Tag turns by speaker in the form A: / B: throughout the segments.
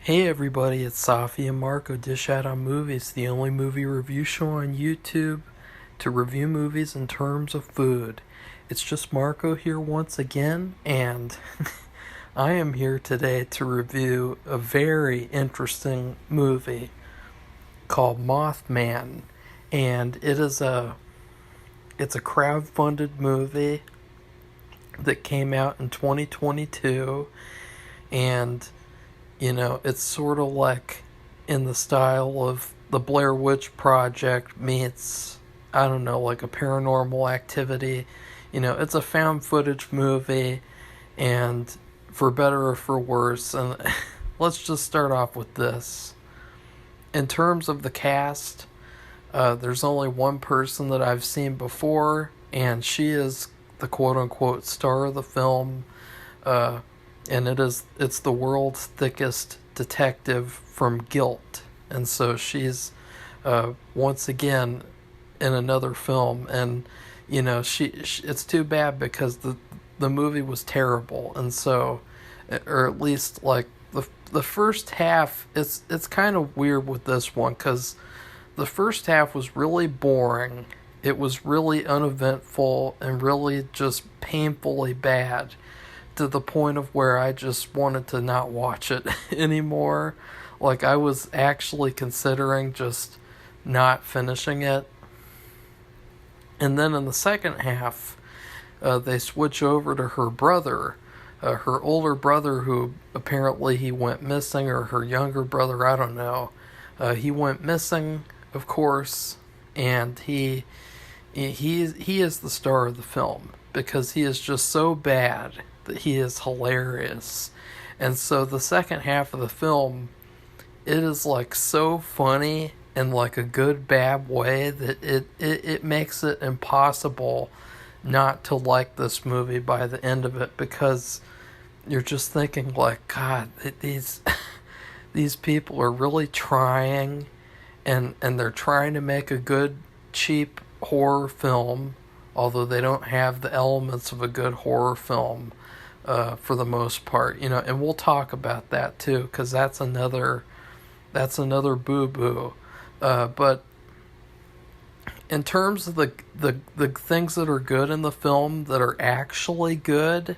A: Hey everybody, it's Safi and Marco Dish Out on Movies, the only movie review show on YouTube to review movies in terms of food. It's just Marco here once again, and I am here today to review a very interesting movie called Mothman, and it's a crowd-funded movie that came out in 2022, and it's sort of like in the style of the Blair Witch Project meets, I don't know, like a Paranormal Activity. It's a found footage movie, and for better or for worse. And let's just start off with this. In terms of the cast, there's only one person that I've seen before, and she is the quote-unquote star of the film. And it's the world's thickest detective from Guilt, and so she's once again in another film, and she it's too bad because the movie was terrible, and so, or at least like the first half, it's kind of weird with this one because the first half was really boring. It was really uneventful and really just painfully bad, to the point of where I just wanted to not watch it anymore. Like, I was actually considering just not finishing it. And then in the second half, they switch over to her brother, her older brother, who apparently he went missing, or her younger brother, I don't know. He went missing, of course, and he is the star of the film because he is just so bad that he is hilarious. And so the second half of the film, it is like so funny in like a good bad way that it makes it impossible not to like this movie by the end of it, because you're just thinking like, God, these people are really trying, and they're trying to make a good cheap horror film, although they don't have the elements of a good horror film for the most part, and we'll talk about that too, because that's another boo-boo. But in terms of the things that are good in the film that are actually good,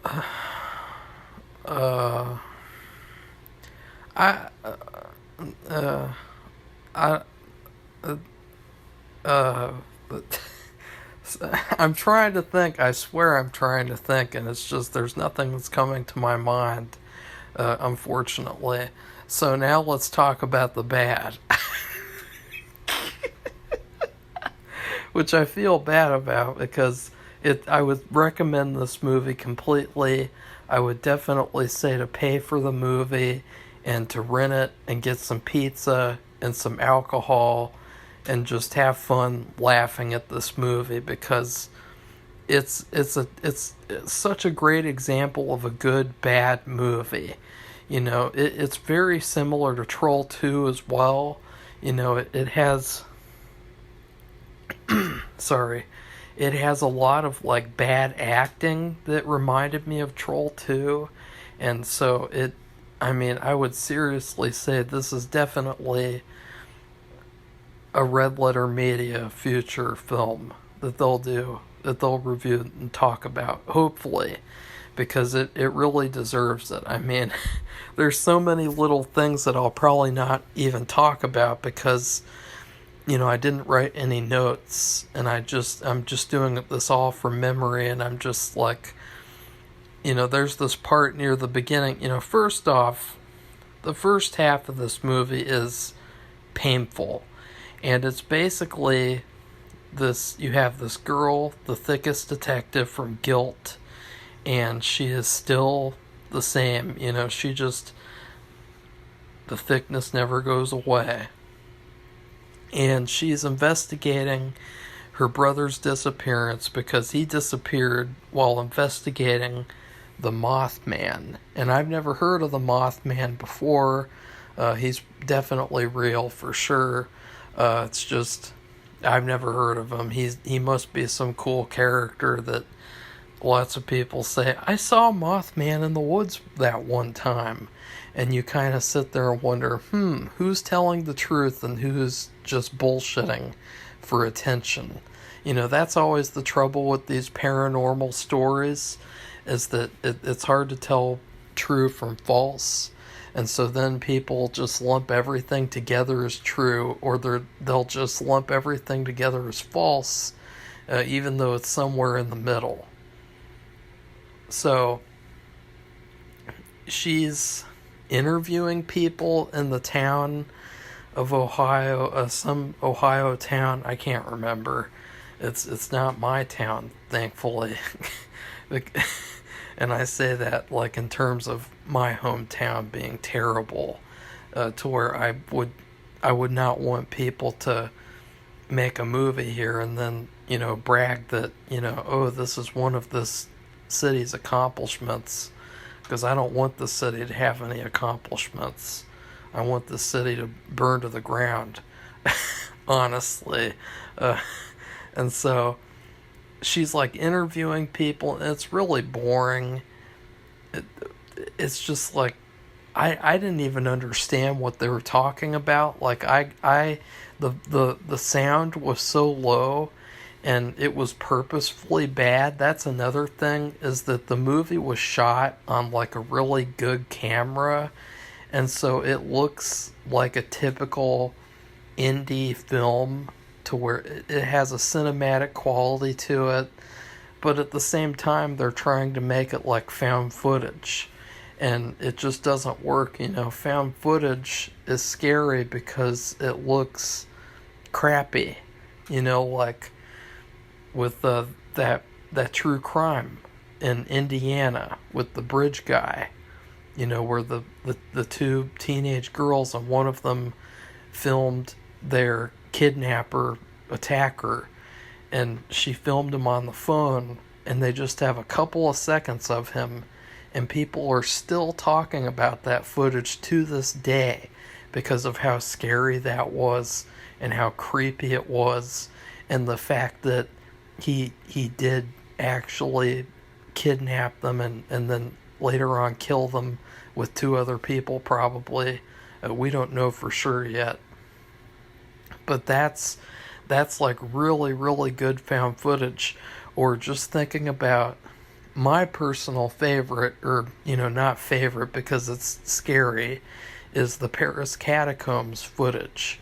A: I I'm trying to think. I swear I'm trying to think, and it's just there's nothing that's coming to my mind, unfortunately. So now let's talk about the bad, which I feel bad about because I would recommend this movie completely. I would definitely say to pay for the movie and to rent it and get some pizza and some alcohol and just have fun laughing at this movie, because it's such a great example of a good bad movie. It's very similar to Troll 2 as well. It has sorry, it has a lot of like bad acting that reminded me of Troll 2, and so I would seriously say this is definitely a Red Letter Media future film that they'll review and talk about, hopefully, because it really deserves it. There's so many little things that I'll probably not even talk about because, I didn't write any notes, and I'm just doing this all from memory, and I'm just like, there's this part near the beginning. First off, the first half of this movie is painful. And it's basically this, you have this girl, the thickest detective from Guilt, and she is still the same. The thickness never goes away. And she's investigating her brother's disappearance because he disappeared while investigating the Mothman. And I've never heard of the Mothman before. He's definitely real for sure. It's just, I've never heard of him. He must be some cool character that lots of people say, I saw Mothman in the woods that one time. And you kind of sit there and wonder, who's telling the truth and who's just bullshitting for attention? That's always the trouble with these paranormal stories, is that it's hard to tell true from false. And so then people just lump everything together as true, or they'll just lump everything together as false, even though it's somewhere in the middle. So she's interviewing people in the town of Ohio, some Ohio town. I can't remember. It's not my town, thankfully. And I say that like in terms of my hometown being terrible, to where I would not want people to make a movie here and then brag that oh, this is one of this city's accomplishments, because I don't want the city to have any accomplishments. I want the city to burn to the ground, honestly. And so she's like interviewing people, and it's really boring. It's just like I didn't even understand what they were talking about. Like the sound was so low, and it was purposefully bad. That's another thing, is that the movie was shot on like a really good camera, and so it looks like a typical indie film, to where it has a cinematic quality to it, but at the same time they're trying to make it like found footage, and it just doesn't work. Found footage is scary because it looks crappy, like with that true crime in Indiana with the bridge guy, where the two teenage girls, and one of them filmed their kidnapper attacker, and she filmed him on the phone, and they just have a couple of seconds of him, and people are still talking about that footage to this day because of how scary that was and how creepy it was, and the fact that he did actually kidnap them and then later on kill them with two other people, probably. We don't know for sure yet. But that's like really, really good found footage. Or just thinking about my personal favorite, or not favorite because it's scary, is the Paris catacombs footage,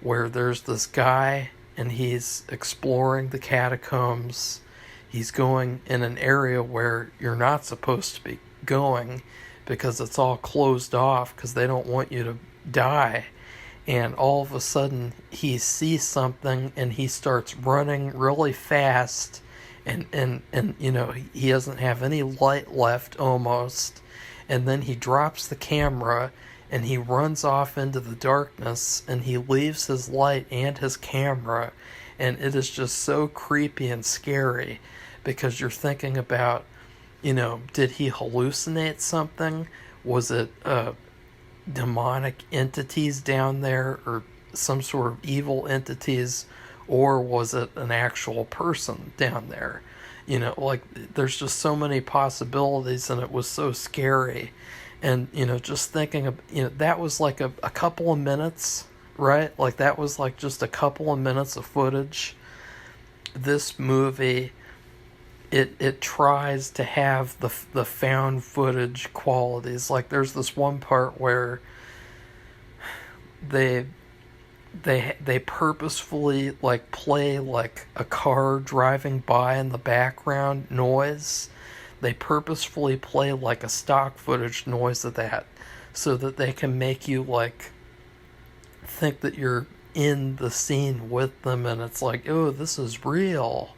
A: where there's this guy and he's exploring the catacombs. He's going in an area where you're not supposed to be going because it's all closed off because they don't want you to die. And all of a sudden he sees something and he starts running really fast, and he doesn't have any light left almost, and then he drops the camera and he runs off into the darkness, and he leaves his light and his camera, and it is just so creepy and scary because you're thinking about, did he hallucinate something? Was it demonic entities down there, or some sort of evil entities, or was it an actual person down there? There's just so many possibilities, and it was so scary. And just thinking of, that was like a couple of minutes, right? Like that was like just a couple of minutes of footage. This movie, it tries to have the found footage qualities. Like there's this one part where they purposefully like play like a car driving by in the background noise. They purposefully play like a stock footage noise of that, so that they can make you like think that you're in the scene with them, and it's like, oh, this is real.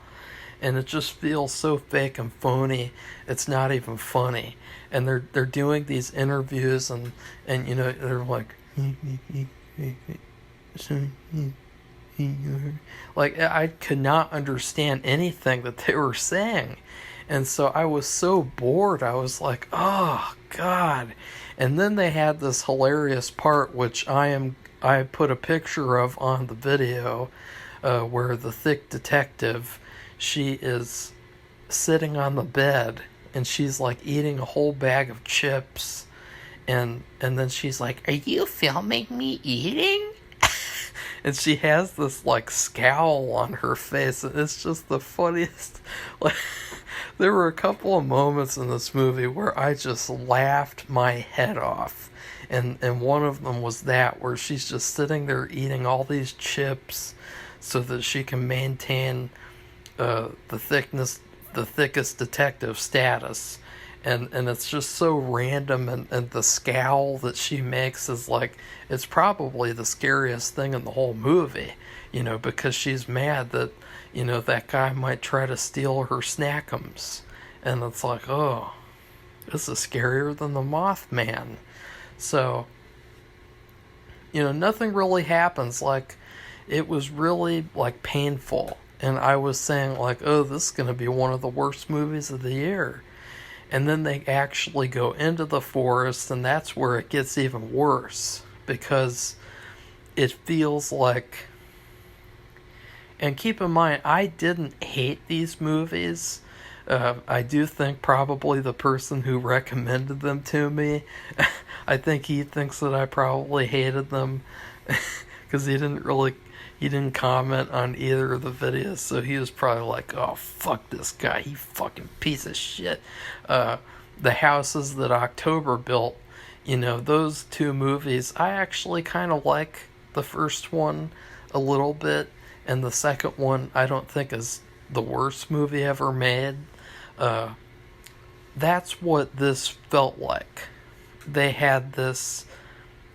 A: And it just feels so fake and phony. It's not even funny. And they're doing these interviews, and they're like, like I could not understand anything that they were saying. And so I was so bored. I was like, oh God. And then they had this hilarious part, which I put a picture of on the video, where the thick detective, she is sitting on the bed, and she's like eating a whole bag of chips, and then she's like, "Are you filming me eating?" And she has this like scowl on her face, and it's just the funniest. Like, there were a couple of moments in this movie where I just laughed my head off. And one of them was that where she's just sitting there eating all these chips so that she can maintain the thickest detective status. And it's just so random, and the scowl that she makes is like, it's probably the scariest thing in the whole movie, because she's mad that, that guy might try to steal her snackums. And it's like, oh, this is scarier than the Mothman. So, nothing really happens. Like, it was really, like, painful. And I was saying, like, oh, this is going to be one of the worst movies of the year. And then they actually go into the forest, and that's where it gets even worse. Because it feels like... And keep in mind, I didn't hate these movies. I do think probably the person who recommended them to me, I think he thinks that I probably hated them because he didn't comment on either of the videos, so he was probably like, oh, fuck this guy, he fucking piece of shit. The houses that October built, those two movies, I actually kind of like the first one a little bit, and the second one I don't think is the worst movie ever made. That's what this felt like. It had this,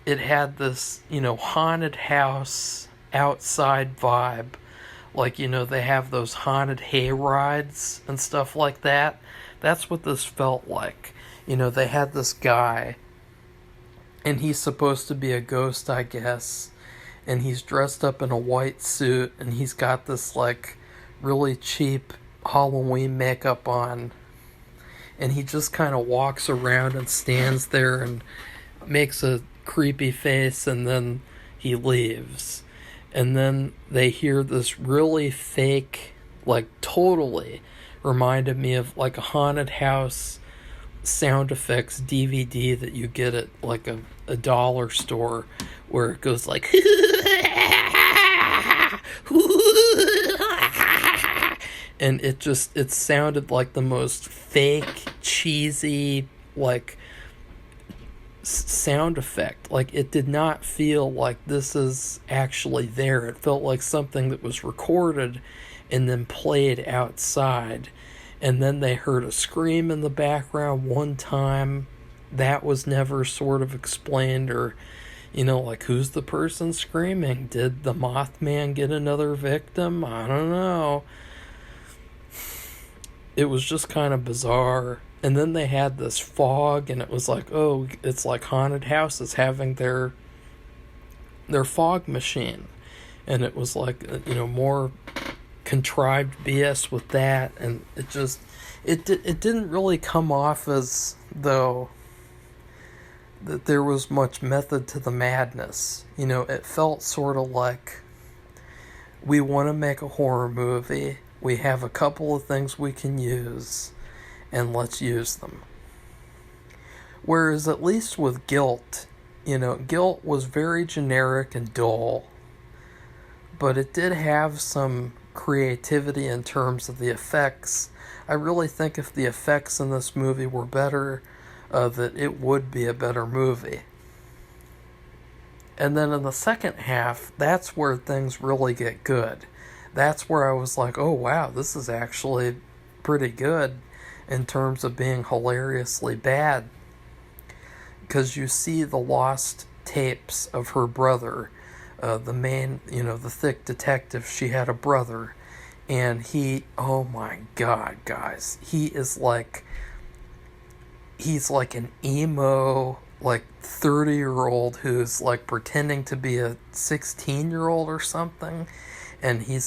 A: haunted house outside vibe. Like, they have those haunted hay rides and stuff like that. That's what this felt like. They had this guy, and he's supposed to be a ghost, I guess, and he's dressed up in a white suit, and he's got this, like, really cheap Halloween makeup on, and he just kind of walks around and stands there and makes a creepy face, and then he leaves. And then they hear this really fake, like, totally reminded me of like a haunted house sound effects DVD that you get at like a dollar store, where it goes like and it sounded like the most fake, cheesy, like, sound effect. Like, it did not feel like this is actually there. It felt like something that was recorded and then played outside. And then they heard a scream in the background one time. That was never sort of explained, or, like, who's the person screaming? Did the Mothman get another victim? I don't know. It was just kind of bizarre. And then they had this fog, and it was like, oh, it's like haunted houses having their fog machine. And it was like, more contrived BS with that, and it didn't really come off as though that there was much method to the madness. It felt sort of like, we want to make a horror movie, we have a couple of things we can use, and let's use them. Whereas at least with Guilt, Guilt was very generic and dull, but it did have some creativity in terms of the effects. I really think if the effects in this movie were better, that it would be a better movie. And then in the second half, that's where things really get good. That's where I was like, oh wow, this is actually pretty good in terms of being hilariously bad. Because you see the lost tapes of her brother, the main, the thick detective, she had a brother, and he, oh my god, guys, he's like an emo, like, 30-year-old who's, like, pretending to be a 16-year-old or something, and he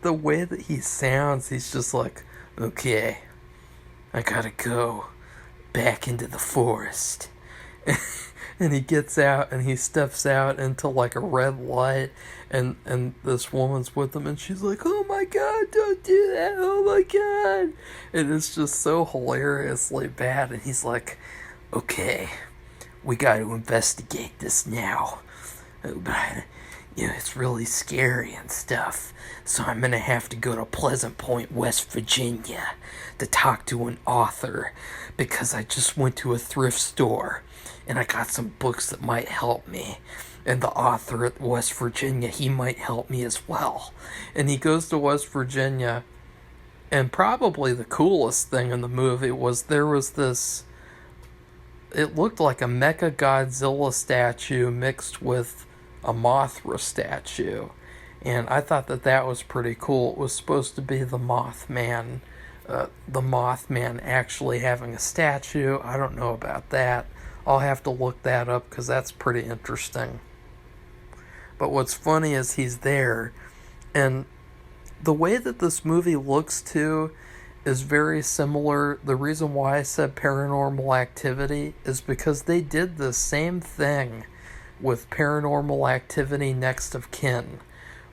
A: the way that he sounds, he's just like, okay, I gotta go back into the forest. And he gets out and he steps out into like a red light, and this woman's with him, and she's like, "Oh my god, don't do that, oh my god." And it's just so hilariously bad, and he's like, "Okay, we got to investigate this now. But, it's really scary and stuff. So I'm going to have to go to Pleasant Point, West Virginia to talk to an author because I just went to a thrift store and I got some books that might help me. And the author at West Virginia, he might help me as well." And he goes to West Virginia, and probably the coolest thing in the movie was there was this, it looked like a Mecha Godzilla statue mixed with a Mothra statue. And I thought that was pretty cool. It was supposed to be the Mothman actually having a statue. I don't know about that. I'll have to look that up because that's pretty interesting. But what's funny is he's there, and the way that this movie looks too is very similar. The reason why I said Paranormal Activity is because they did the same thing with Paranormal Activity Next of Kin,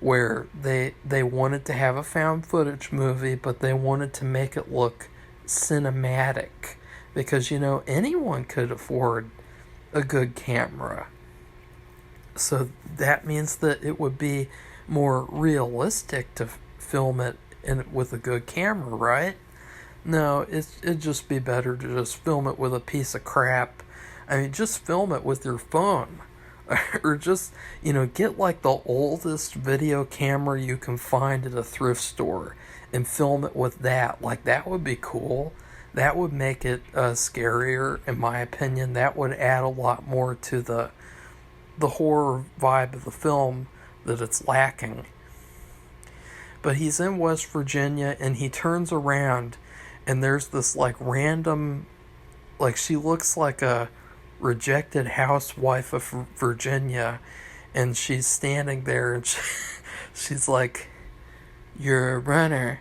A: where they wanted to have a found footage movie, but they wanted to make it look cinematic, because anyone could afford a good camera. So that means that it would be more realistic to film it with a good camera, right? No, it'd just be better to just film it with a piece of crap. I mean, just film it with your phone. Or just, get like the oldest video camera you can find at a thrift store and film it with that. Like, that would be cool. That would make it scarier, in my opinion. That would add a lot more to the horror vibe of the film that it's lacking. But he's in West Virginia, and he turns around, and there's this like random, like, she looks like a rejected housewife of Virginia, and she's standing there, and she's like, "You're a runner.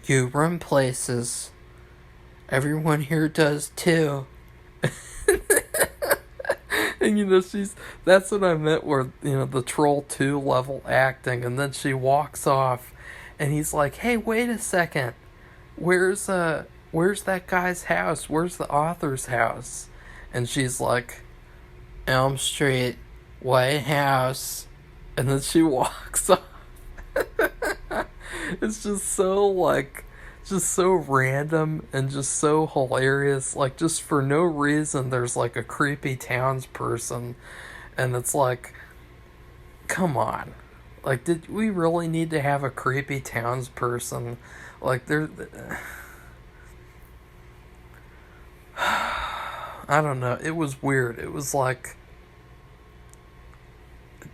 A: You run places. Everyone here does too." And that's what I meant with, the Troll 2 level acting. And then she walks off, and he's like, "Hey, wait a second. Where's that guy's house? Where's the author's house?" And she's like, "Elm Street, White House." And then she walks off. It's just so random and just so hilarious. Like, just for no reason, there's like a creepy townsperson. And it's like, come on. Like, did we really need to have a creepy townsperson? Like, I don't know. It was weird. It was like,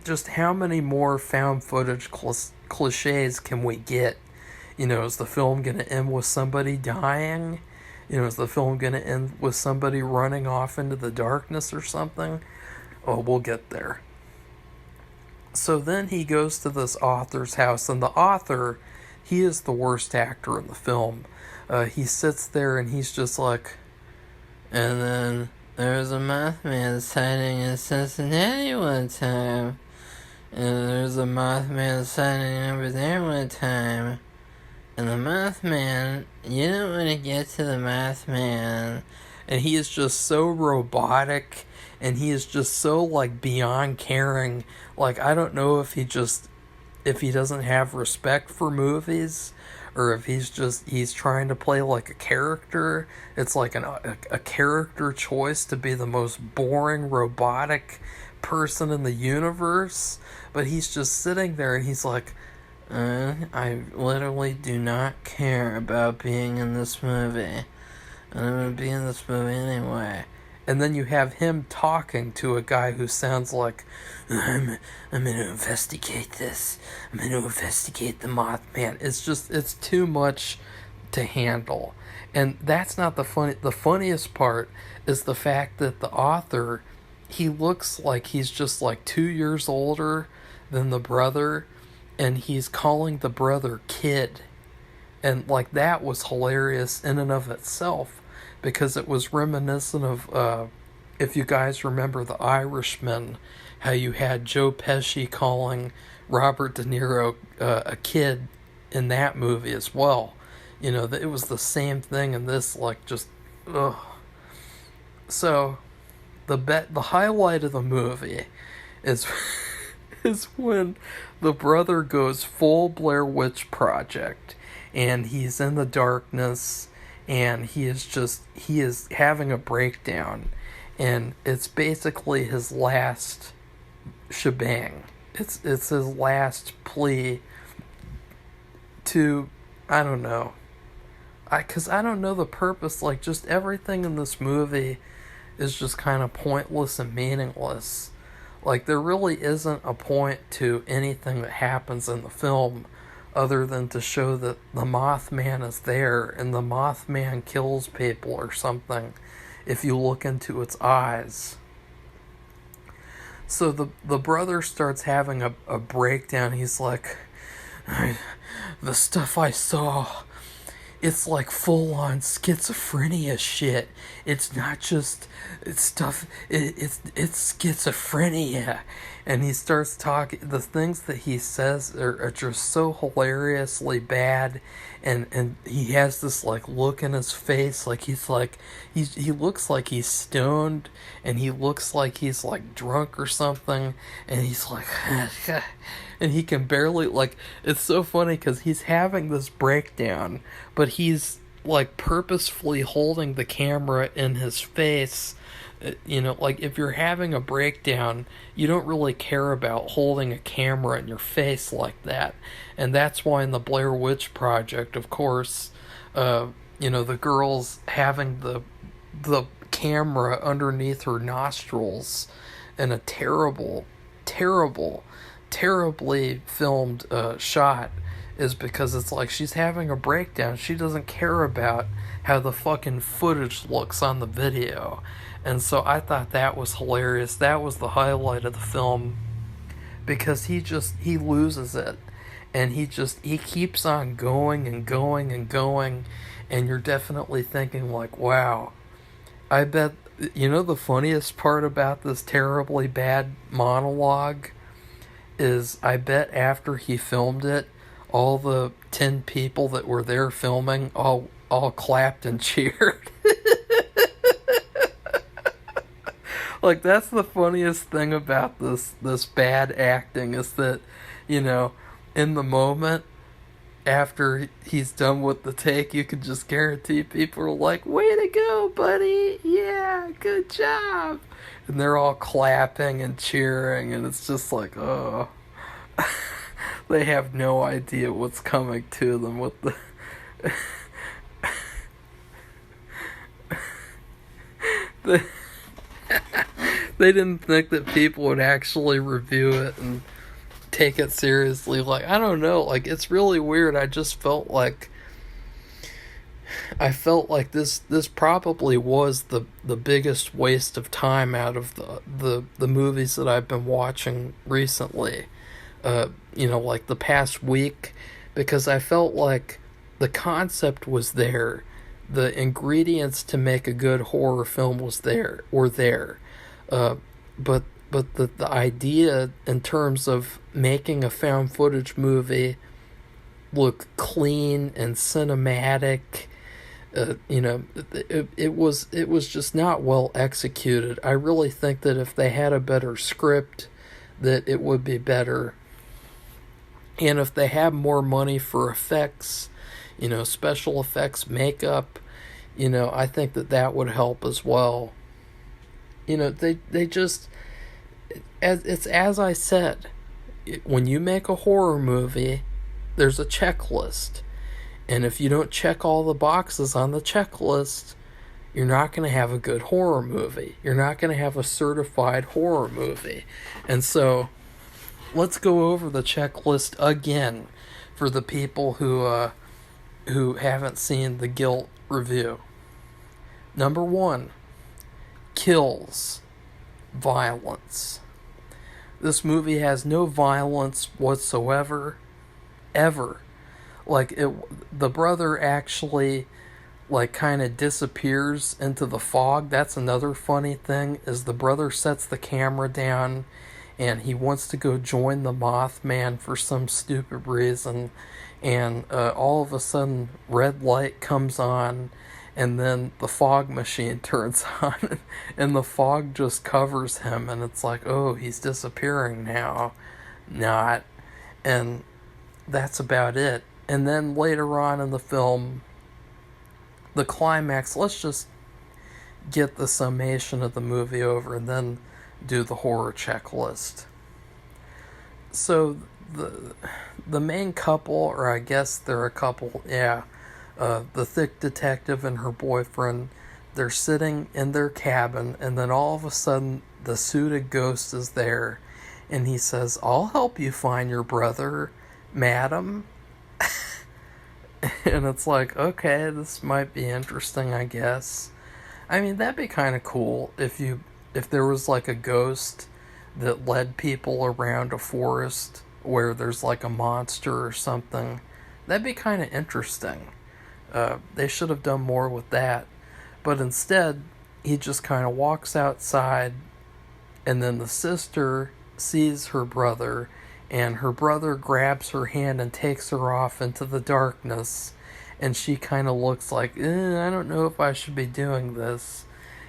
A: just how many more found footage cliches can we get? Is the film going to end with somebody dying? Is the film going to end with somebody running off into the darkness or something? Oh, we'll get there. So then he goes to this author's house, and the author, he is the worst actor in the film. He sits there and he's just like, "And then there was a Mothman sighting in Cincinnati one time. And there's a Mothman sighting over there one time. And the Mothman, you don't want to get to the Mothman." And he is just so robotic, and he is just so, like, beyond caring. Like, I don't know if he doesn't have respect for movies, or if he's trying to play like a character. It's like a character choice to be the most boring, robotic person in the universe. But he's just sitting there, and he's like, "I literally do not care about being in this movie. I'm going to be in this movie anyway." And then you have him talking to a guy who sounds like, I'm going to investigate this. I'm going to investigate the Mothman." It's too much to handle. And that's not the funniest part is the fact that the author, he looks like he's just like 2 years older than the brother, and he's calling the brother kid. And like, that was hilarious in and of itself, because it was reminiscent of if you guys remember The Irishman, how you had Joe Pesci calling Robert De Niro a kid in that movie as well. You know, it was the same thing in this, like, just, ugh. So, the highlight of the movie is is when the brother goes full Blair Witch Project, and he's in the darkness, and he is having a breakdown, and it's basically his last shebang. It's his last plea to, I don't know, because I don't know the purpose. Like, just everything in this movie is just kind of pointless and meaningless. Like, there really isn't a point to anything that happens in the film other than to show that the Mothman is there, and the Mothman kills people or something if you look into its eyes. So the brother starts having a breakdown. He's like, the stuff I saw, it's like full-on schizophrenia shit. It's not just it's schizophrenia. And he starts talking, the things that he says are just so hilariously bad, and he has this like look in his face, like he looks like he's stoned, and he looks like he's like drunk or something, and he's like and he can barely, like, it's so funny because he's having this breakdown, but he's like purposefully holding the camera in his face. You know, like, if you're having a breakdown, you don't really care about holding a camera in your face like that. And that's why in the Blair Witch Project, of course, you know, the girl's having the camera underneath her nostrils in a terribly filmed shot, is because it's like she's having a breakdown. She doesn't care about how the fucking footage looks on the video. And so I thought that was hilarious. That was the highlight of the film, because he loses it, and he keeps on going and going and going, and you're definitely thinking like, wow, I bet, you know, the funniest part about this terribly bad monologue is, I bet after he filmed it, all the 10 people that were there filming all clapped and cheered. Like, that's the funniest thing about this bad acting, is that, you know, in the moment, after he's done with the take, you can just guarantee people are like, way to go, buddy, yeah, good job. And they're all clapping and cheering, and it's just like, oh. They have no idea what's coming to them with the... They didn't think that people would actually review it and take it seriously. Like, I don't know, like, it's really weird. I just felt like this probably was the biggest waste of time out of the movies that I've been watching recently. You know, like the past week, because I felt like the concept was there, the ingredients to make a good horror film were there, but the idea in terms of making a found footage movie look clean and cinematic, you know, it was just not well executed. I really think that if they had a better script, that it would be better. And if they have more money for effects, you know, special effects, makeup, you know, I think that would help as well. You know, they just, as I said, when you make a horror movie, there's a checklist. And if you don't check all the boxes on the checklist, you're not going to have a good horror movie. You're not going to have a certified horror movie. And so, let's go over the checklist again for the people who haven't seen the Guilt review. Number 1, kills, violence. This movie has no violence whatsoever, ever. Like, the brother actually, like kind of disappears into the fog. That's another funny thing, is the brother sets the camera down and he wants to go join the Mothman for some stupid reason, and all of a sudden red light comes on, and then the fog machine turns on and the fog just covers him, and it's like, oh, he's disappearing now. Not. And that's about it. And then later on in the film, the climax, let's just get the summation of the movie over and then do the horror checklist. So the main couple, or I guess they're a couple, yeah, the thick detective and her boyfriend, they're sitting in their cabin, and then all of a sudden the suited ghost is there, and he says, "I'll help you find your brother, madam." And it's like, okay, this might be interesting, I guess. I mean, that'd be kind of cool if there was like a ghost that led people around a forest where there's like a monster or something. That'd be kind of interesting. They should have done more with that. But instead, he just kind of walks outside, and then the sister sees her brother, and her brother grabs her hand and takes her off into the darkness, and she kind of looks like, I don't know if I should be doing this,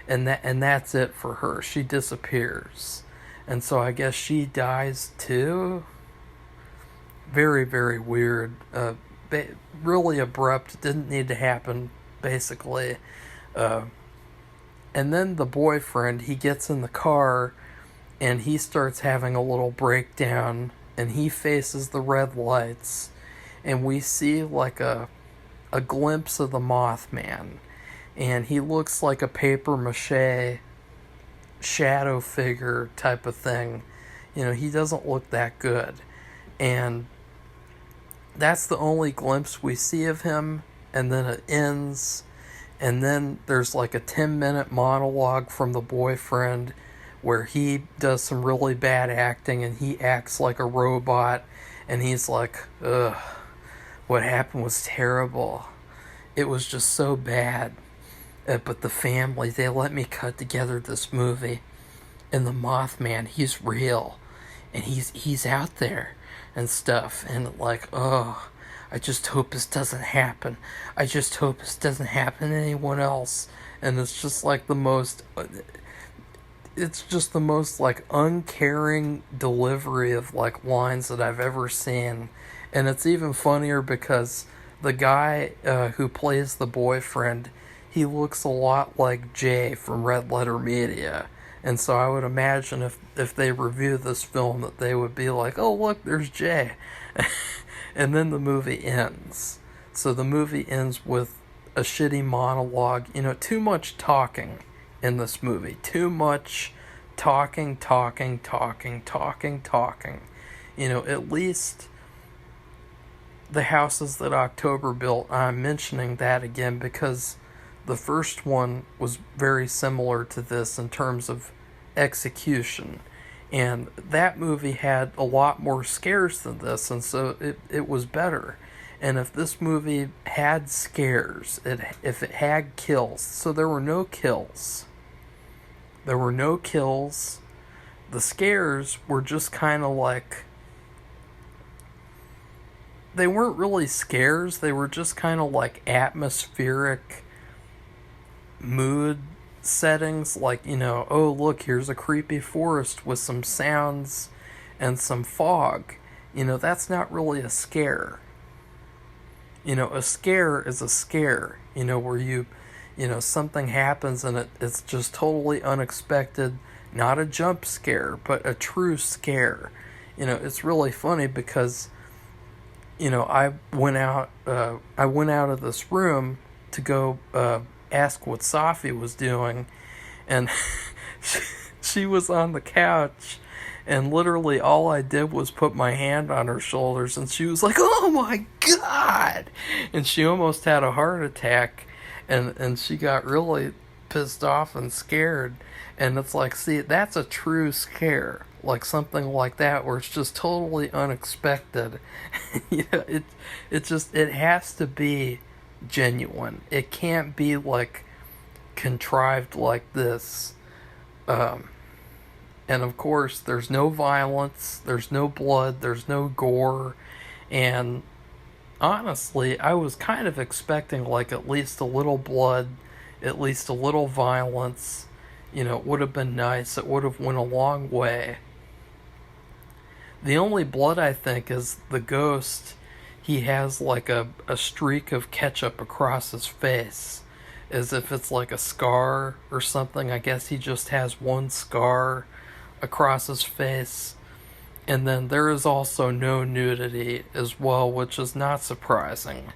A: and that's it for her. She disappears, and so I guess she dies too. Very, very weird. Really abrupt. Didn't need to happen, basically. And then the boyfriend, he gets in the car, and he starts having a little breakdown, and he faces the red lights, and we see like a glimpse of the Mothman, and he looks like a paper mache shadow figure type of thing. You know, he doesn't look that good, and that's the only glimpse we see of him, and then it ends, and then there's like a 10-minute monologue from the boyfriend where he does some really bad acting, and he acts like a robot, and he's like, ugh, what happened was terrible. It was just so bad. But the family, they let me cut together this movie, and the Mothman, he's real, and he's out there and stuff, and like, oh, I just hope this doesn't happen. I just hope this doesn't happen to anyone else. And it's just like the most like uncaring delivery of like lines that I've ever seen. And it's even funnier because the guy who plays the boyfriend, he looks a lot like Jay from Red Letter Media. And so I would imagine if they review this film that they would be like, oh, look, there's Jay. And then the movie ends. So the movie ends with a shitty monologue. You know, too much talking in this movie. Too much talking. You know, at least the houses that October built, I'm mentioning that again because the first one was very similar to this in terms of execution. And that movie had a lot more scares than this, and so it was better. And if this movie had scares, if it had kills, so there were no kills. There were no kills. The scares were just kind of like, they weren't really scares, they were just kind of like atmospheric mood settings, like, you know, oh look, here's a creepy forest with some sounds and some fog. You know, that's not really a scare. You know, a scare is a scare, you know, where you know, something happens and it's just totally unexpected, not a jump scare, but a true scare. You know, it's really funny because, you know, I went out of this room to go ask what Safi was doing, and she was on the couch, and literally all I did was put my hand on her shoulders, and she was like, oh my god, and she almost had a heart attack, and she got really pissed off and scared. And it's like, see, that's a true scare, like something like that where it's just totally unexpected. You know, it has to be genuine. It can't be like contrived like this. And of course, there's no violence, there's no blood, there's no gore, and honestly, I was kind of expecting like at least a little blood, at least a little violence. It would have been nice. It would have went a long way. The only blood I think is the ghost. He has like a streak of ketchup across his face, as if it's like a scar or something. I guess he just has one scar across his face. And then there is also no nudity as well, which is not surprising.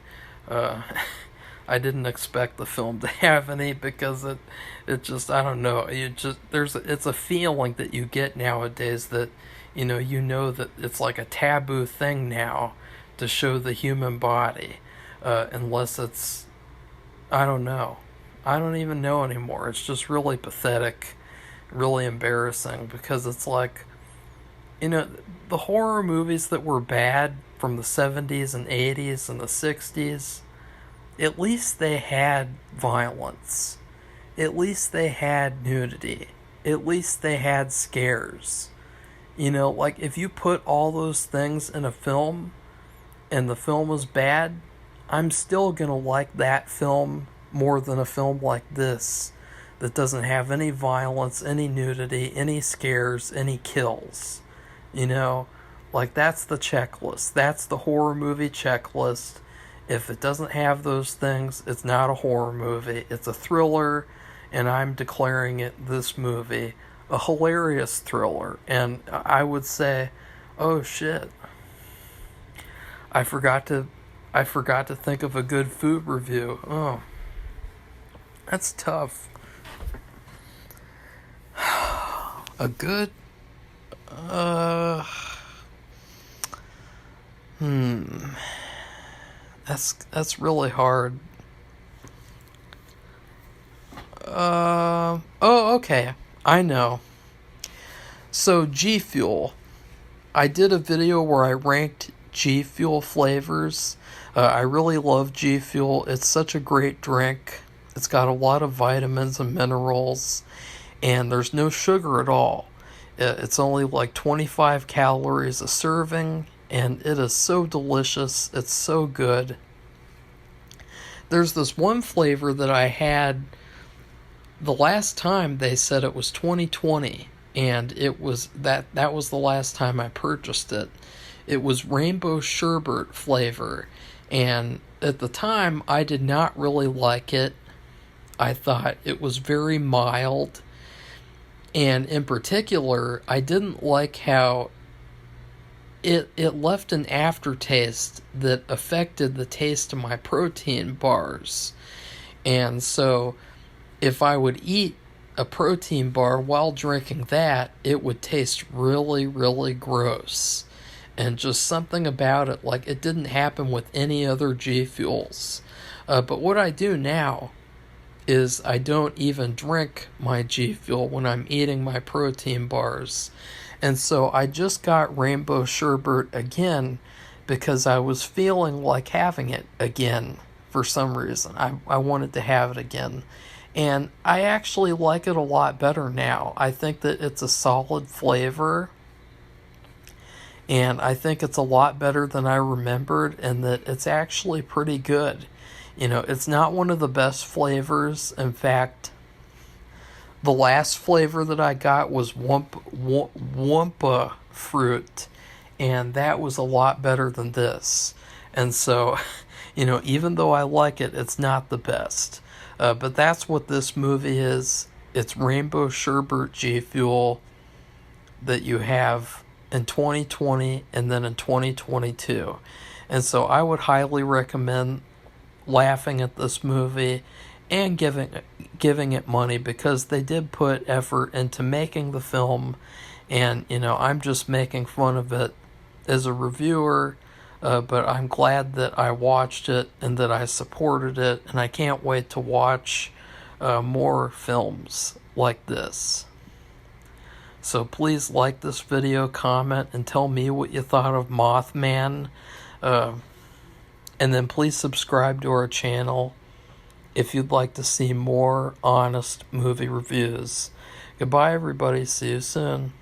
A: I didn't expect the film to have any, because it just, I don't know, it's a feeling that you get nowadays that you know that it's like a taboo thing now to show the human body, unless it's, I don't know, I don't even know anymore. It's just really pathetic, really embarrassing, because it's like, the horror movies that were bad from the 70s and 80s and the 60s, at least they had violence. At least they had nudity. At least they had scares. Like if you put all those things in a film and the film was bad, I'm still gonna like that film more than a film like this that doesn't have any violence, any nudity, any scares, any kills. Like that's the checklist. That's the horror movie checklist. If it doesn't have those things, it's not a horror movie. It's a thriller, and I'm declaring it, this movie, a hilarious thriller. And I would say, oh shit, I forgot to think of a good food review. Oh, that's tough. A good That's really hard. Oh, okay. I know. So, G Fuel. I did a video where I ranked G Fuel flavors. I really love G Fuel. It's such a great drink. It's got a lot of vitamins and minerals, and there's no sugar at all. It's only like 25 calories a serving, and it is so delicious. It's so good. There's this one flavor that I had the last time. They said it was 2020, and it was that was the last time I purchased it. It was rainbow sherbet flavor, and at the time I did not really like it. I thought it was very mild, and in particular, I didn't like how it left an aftertaste that affected the taste of my protein bars. And so if I would eat a protein bar while drinking that, it would taste really, really gross. And just something about it, like it didn't happen with any other G Fuels. But what I do now is I don't even drink my G Fuel when I'm eating my protein bars. And so I just got rainbow sherbet again because I was feeling like having it again for some reason. I wanted to have it again. And I actually like it a lot better now. I think that it's a solid flavor, and I think it's a lot better than I remembered, and that it's actually pretty good. It's not one of the best flavors. In fact, the last flavor that I got was Wumpa fruit, and that was a lot better than this. And so, even though I like it, it's not the best. But that's what this movie is. It's rainbow sherbet G Fuel that you have in 2020 and then in 2022. And so I would highly recommend laughing at this movie and giving it money, because they did put effort into making the film, and I'm just making fun of it as a reviewer, but I'm glad that I watched it and that I supported it, and I can't wait to watch more films like this. So please like this video, comment, and tell me what you thought of Mothman. And then please subscribe to our channel if you'd like to see more honest movie reviews. Goodbye, everybody. See you soon.